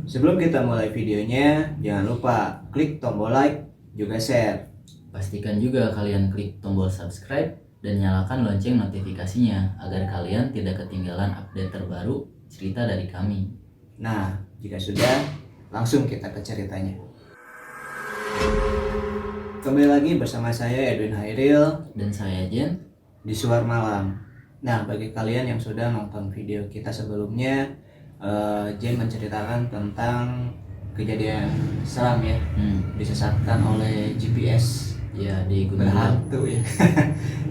Sebelum kita mulai videonya, jangan lupa klik tombol like, juga share. Pastikan juga kalian klik tombol subscribe dan nyalakan lonceng notifikasinya agar kalian tidak ketinggalan update terbaru cerita dari kami. Nah, jika sudah, langsung kita ke ceritanya. Kembali lagi bersama saya Edwin Hairil Dan saya Jen. di Suar Malam. Nah, bagi kalian yang sudah nonton video kita sebelumnya, Jen menceritakan tentang kejadian seram ya, disesatkan oleh GPS Ya, di Gunung Gelap. berhantu ya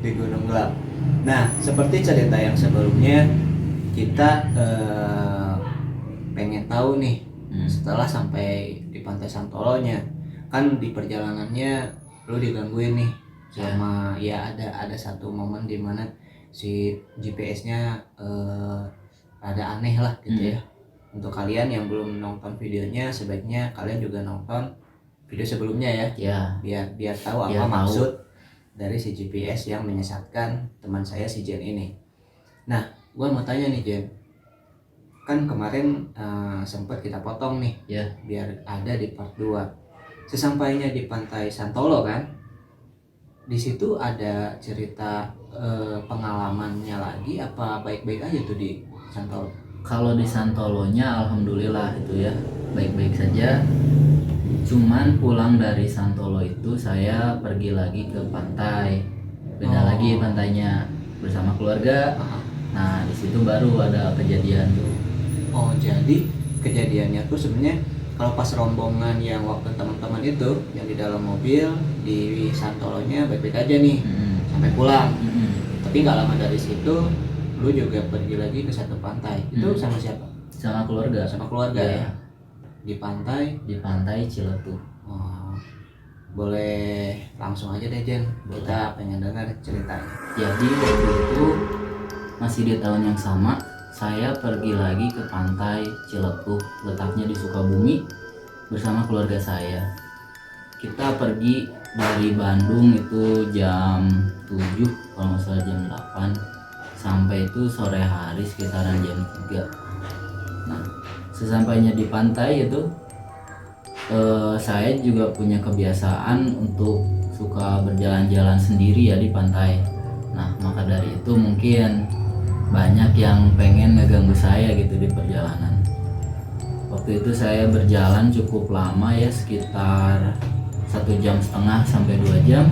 di Gunung Gelap. Nah, seperti cerita yang sebelumnya, kita pengen tahu nih, setelah sampai di Pantai Santolonya, kan di perjalanannya lu digangguin nih sama ya ada satu momen dimana si GPS-nya ada aneh lah gitu ya. Untuk kalian yang belum nonton videonya, sebaiknya kalian juga nonton video sebelumnya ya. Biar tahu apa maksud dari si GPS yang menyesatkan teman saya si Jen ini. Nah, gua mau tanya nih Jen, kan kemarin sempat kita potong nih ya, biar ada di part 2. Sesampainya di Pantai Santolo kan, di situ ada cerita pengalamannya lagi, apa baik-baik aja tuh di Santolo? Kalau di Santolonya alhamdulillah itu ya baik-baik saja. Cuman pulang dari Santolo itu saya pergi lagi ke pantai. Beda lagi pantainya bersama keluarga. Nah, di situ baru ada kejadian tuh. Oh, jadi kejadiannya tuh sebenarnya kalau pas rombongan yang waktu teman-teman itu yang di dalam mobil di Santolonya baik-baik aja nih sampai pulang. Tapi nggak lama dari situ lu juga pergi lagi ke satu pantai. Itu sama siapa? Sama keluarga. Sama keluarga ya. Di pantai Ciletuh. Oh, boleh langsung aja deh Jen, kita pengen dengar ceritanya. Jadi waktu itu masih di tahun yang sama, saya pergi lagi ke pantai Ciletuh, letaknya di Sukabumi, bersama keluarga saya. Kita pergi dari Bandung itu jam 7, kalau nggak salah jam 8, sampai itu sore hari sekitaran jam 3. Nah, sesampainya di pantai itu saya juga punya kebiasaan untuk suka berjalan-jalan sendiri ya di pantai. Nah, maka dari itu mungkin banyak yang pengen ngeganggu saya gitu di perjalanan. Waktu itu saya berjalan cukup lama ya, sekitar 1,5 jam sampai 2 jam.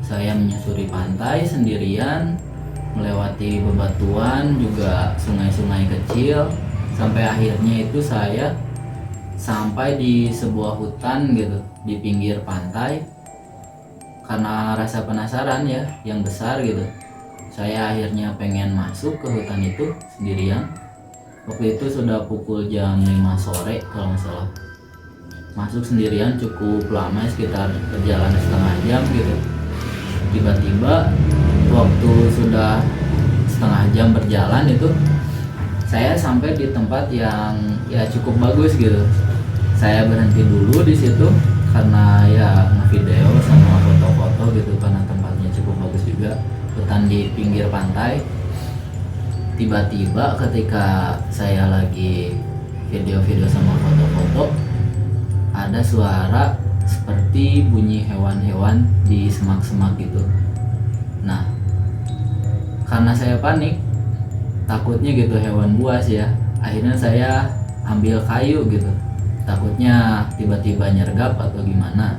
Saya menyusuri pantai sendirian, melewati bebatuan, juga sungai-sungai kecil, sampai akhirnya itu saya sampai di sebuah hutan gitu di pinggir pantai. Karena rasa penasaran ya yang besar gitu, saya akhirnya pengen masuk ke hutan itu sendirian. Waktu itu sudah pukul jam 5 sore kalau nggak salah. Masuk sendirian cukup lama, sekitar perjalanan setengah jam gitu. Tiba-tiba waktu sudah setengah jam berjalan itu, saya sampai di tempat yang ya cukup bagus gitu. Saya berhenti dulu di situ karena ya ngevideo sama foto-foto gitu, karena tempatnya cukup bagus juga, hutan di pinggir pantai. Tiba-tiba ketika saya lagi video-video sama foto-foto, ada suara seperti bunyi hewan-hewan di semak-semak gitu. Nah, karena saya panik, takutnya gitu hewan buas ya, akhirnya saya ambil kayu gitu, takutnya tiba-tiba nyergap atau gimana.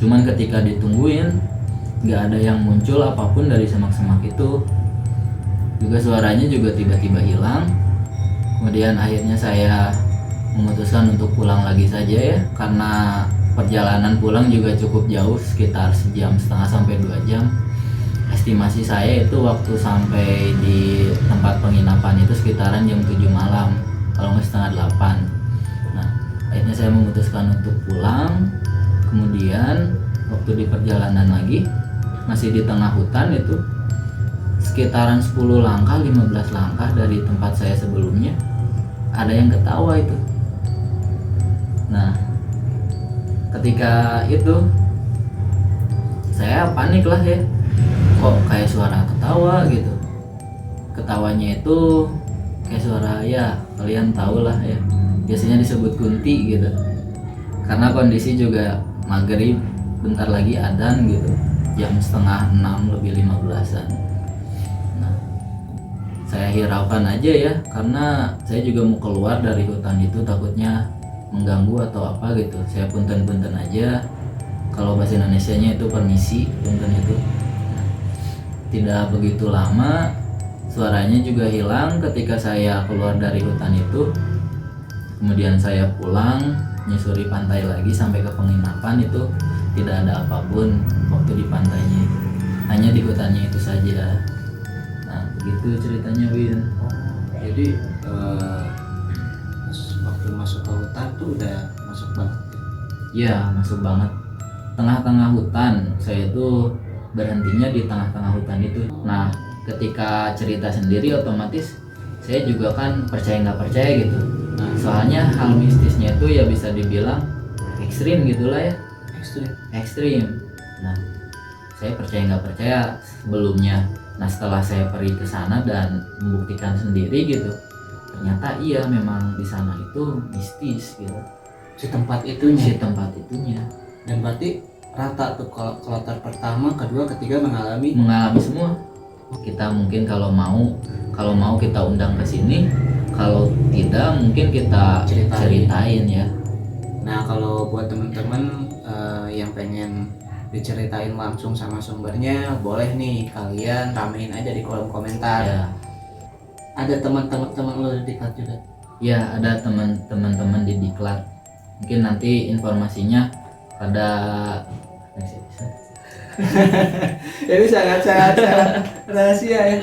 Cuman ketika ditungguin nggak ada yang muncul apapun dari semak-semak itu, juga suaranya juga tiba-tiba hilang. Kemudian akhirnya saya memutuskan untuk pulang lagi saja ya, karena perjalanan pulang juga cukup jauh, sekitar 1,5 jam sampai 2 jam. Estimasi saya itu waktu sampai di tempat penginapan itu sekitaran jam 7 malam, kalau nggak setengah 8. Nah, akhirnya saya memutuskan untuk pulang. Kemudian waktu di perjalanan lagi, masih di tengah hutan itu, sekitaran 10 langkah 15 langkah dari tempat saya sebelumnya, ada yang ketawa itu. Nah, ketika itu saya panik lah ya, kok kayak suara ketawa gitu. Ketawanya itu kayak suara ya kalian tahu lah ya, biasanya disebut Kunti gitu. Karena kondisi juga maghrib, bentar lagi adzan gitu, jam 5:30 lebih 15-an. Nah, saya hiraukan aja ya, karena saya juga mau keluar dari hutan itu, takutnya mengganggu atau apa gitu. Saya punten-punten aja, kalau bahasa Indonesianya itu permisi, punten itu. Nah, tidak begitu lama suaranya juga hilang ketika saya keluar dari hutan itu. Kemudian saya pulang, nyusuri pantai lagi sampai ke penginapan, itu tidak ada apapun waktu di pantainya itu, hanya di hutannya itu saja. Nah begitu ceritanya Win. Jadi waktu masuk ke hutan tuh udah masuk banget. Ya masuk banget, tengah-tengah hutan. Saya itu berhentinya di tengah-tengah hutan itu. Nah ketika cerita sendiri otomatis saya juga kan percaya nggak percaya gitu. Nah, soalnya hal mistisnya itu ya bisa dibilang ekstrim gitulah ya. Ekstrim. Nah, saya percaya nggak percaya sebelumnya. Nah, setelah saya pergi ke sana dan membuktikan sendiri gitu, ternyata iya memang di sana itu mistis gitu. Si tempat itunya. Dan berarti rata tuh kalau kloter pertama, kedua, ketiga mengalami semua. Kita mungkin kalau mau kita undang ke sini. Kalau tidak mungkin kita ceritain ya. Nah kalau buat teman-teman yang pengen diceritain langsung sama sumbernya, boleh nih kalian ramein aja di kolom komentar ya. Ada teman-teman lo di Diklat juga? Ya ada teman-teman di Diklat. Mungkin nanti informasinya pada Ini sangat rahasia ya.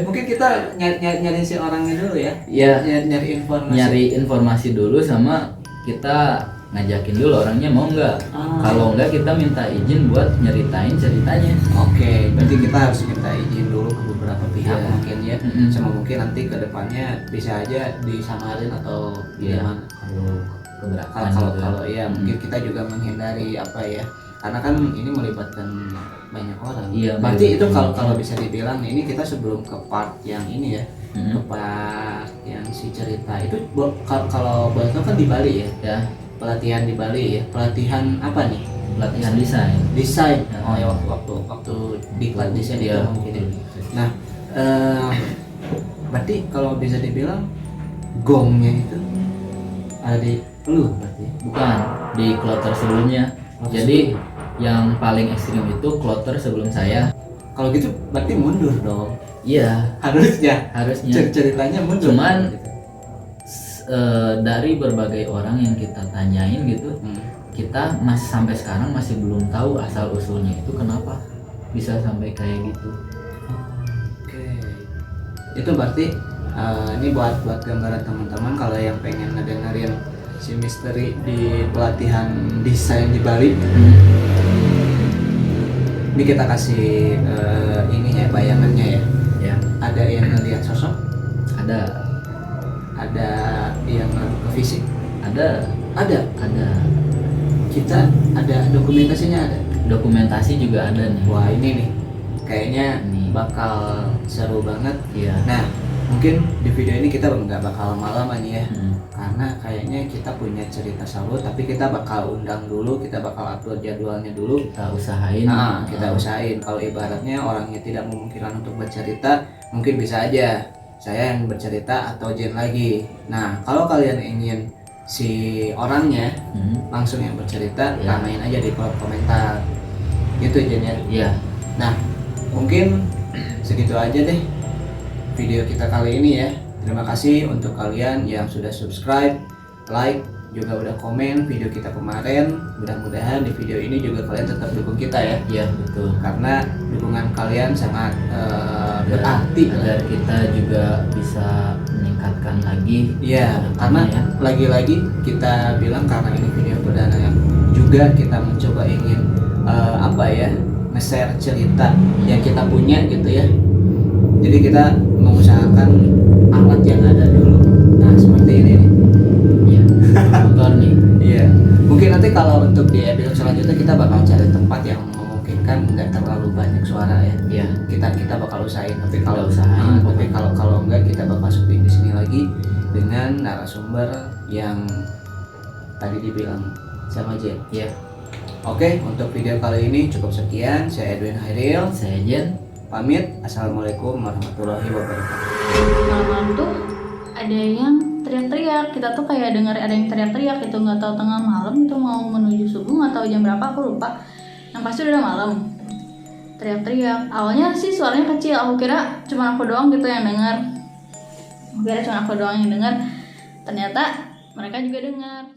Mungkin kita nyari si orangnya dulu ya. Iya. Nyari informasi dulu, sama kita ngajakin dulu orangnya mau nggak. Kalau nggak kita minta izin buat nyeritain ceritanya. Oke, berarti kita harus minta izin dulu ke beberapa pihak mungkin ya. Sama mungkin nanti ke depannya bisa aja disamarin atau gimana. Kalau ya mungkin kita juga menghindari apa ya. Karena kan ini melibatkan banyak orang. Iya. Berarti itu kalau bisa dibilang ini kita sebelum ke part yang ini ya, ke part yang si cerita itu kalau boleh tahu kan di Bali ya. Pelatihan di Bali ya. Pelatihan apa nih? Pelatihan desain. Oh ya waktu Diklat desain itu mungkin. Nah, berarti kalau bisa dibilang gongnya itu ada di lu berarti? Bukan, di kloter sebelumnya. Jadi yang paling ekstrim itu kloter sebelum saya. Kalau gitu berarti mundur dong. Iya. Harusnya. Ceritanya mundur. Cuman dari berbagai orang yang kita tanyain gitu, kita masih sampai sekarang masih belum tahu asal usulnya itu kenapa bisa sampai kayak gitu. Oke. Itu berarti ini buat gambaran teman-teman kalau yang pengen ngedengerin si misteri di pelatihan desain di Bali. Ini kita kasih ini ya bayangannya ya. Ada yang ngelihat sosok, ada yang ke fisik, ada. Kita ada dokumentasi juga ada nih. Wah ini nih kayaknya bakal seru banget. Nah mungkin di video ini kita nggak bakal lama-lama nih ya. Karena kayaknya kita punya cerita seru, tapi kita bakal undang dulu, kita bakal upload jadwalnya dulu, kita usahain. Kalau ibaratnya orangnya tidak memungkinkan untuk bercerita, mungkin bisa aja saya yang bercerita atau Jen lagi. Nah kalau kalian ingin si orangnya langsung yang bercerita, ramein aja di kolom komentar gitu Jen ya. Iya. Nah mungkin segitu aja deh video kita kali ini ya. Terima kasih untuk kalian yang sudah subscribe, like, juga udah komen video kita kemarin. Mudah-mudahan di video ini juga kalian tetap dukung kita ya. Iya betul. Karena dukungan kalian sangat berarti agar kita juga bisa meningkatkan lagi. Iya. Karena lagi-lagi kita bilang karena ini video perdana yang juga kita mencoba ingin nge-share cerita yang kita punya gitu ya. Jadi kita mengusahakan alat yang ada dulu. Nah seperti ini nih. Iya. Motor nih. Iya. Mungkin nanti kalau untuk di episode selanjutnya kita bakal cari tempat yang memungkinkan kan nggak terlalu banyak suara ya. Iya. Kita bakal usahain, tapi kalau usahain, tapi kalau enggak kita bakal syuting di sini lagi dengan narasumber yang tadi dibilang sama Jen. Iya. Oke, untuk video kali ini cukup sekian. Saya Edwin Hairil, Saya Jen. pamit. Assalamualaikum warahmatullahi wabarakatuh. Malam-malam tuh ada yang teriak-teriak, kita tuh kayak dengar ada yang teriak-teriak itu, nggak tahu tengah malam itu mau menuju subuh, nggak tahu jam berapa, aku lupa. Yang pasti udah malam, teriak-teriak. Awalnya sih suaranya kecil, aku kira cuma aku doang gitu yang dengar. Ternyata mereka juga dengar.